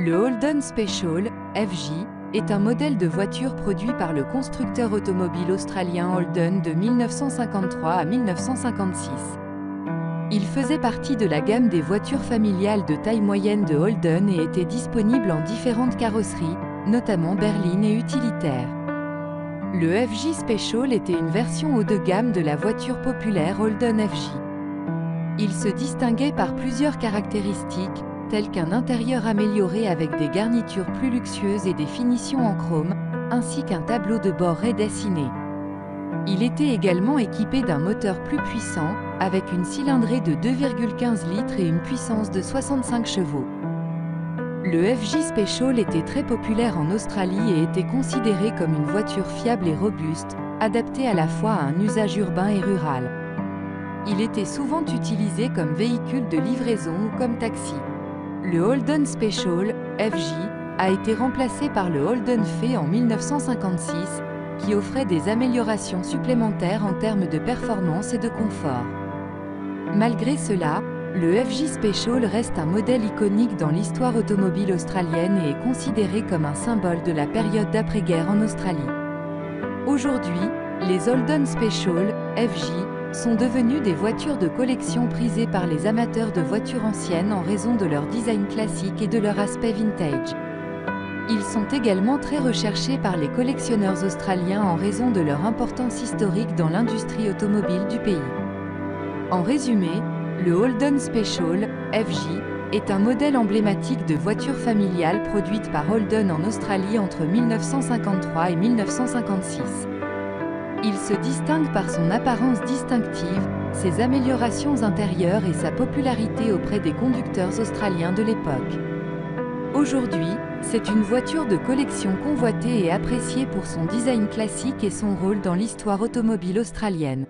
Le Holden Special, FJ, est un modèle de voiture produit par le constructeur automobile australien Holden de 1953 à 1956. Il faisait partie de la gamme des voitures familiales de taille moyenne de Holden et était disponible en différentes carrosseries, notamment berline et utilitaire. Le FJ Special était une version haut de gamme de la voiture populaire Holden FJ. Il se distinguait par plusieurs caractéristiques, telles qu'un intérieur amélioré avec des garnitures plus luxueuses et des finitions en chrome, ainsi qu'un tableau de bord redessiné. Il était également équipé d'un moteur plus puissant, avec une cylindrée de 2,15 litres et une puissance de 65 chevaux. Le FJ Special était très populaire en Australie et était considéré comme une voiture fiable et robuste, adaptée à la fois à un usage urbain et rural. Il était souvent utilisé comme véhicule de livraison ou comme taxi. Le Holden Special, FJ, a été remplacé par le Holden Fe en 1956, qui offrait des améliorations supplémentaires en termes de performance et de confort. Malgré cela, le FJ Special reste un modèle iconique dans l'histoire automobile australienne et est considéré comme un symbole de la période d'après-guerre en Australie. Aujourd'hui, les Holden Special, FJ, sont devenus des voitures de collection prisées par les amateurs de voitures anciennes en raison de leur design classique et de leur aspect vintage. Ils sont également très recherchés par les collectionneurs australiens en raison de leur importance historique dans l'industrie automobile du pays. En résumé, le Holden Special, FJ, est un modèle emblématique de voiture familiale produite par Holden en Australie entre 1953 et 1956. Il se distingue par son apparence distinctive, ses améliorations intérieures et sa popularité auprès des conducteurs australiens de l'époque. Aujourd'hui, c'est une voiture de collection convoitée et appréciée pour son design classique et son rôle dans l'histoire automobile australienne.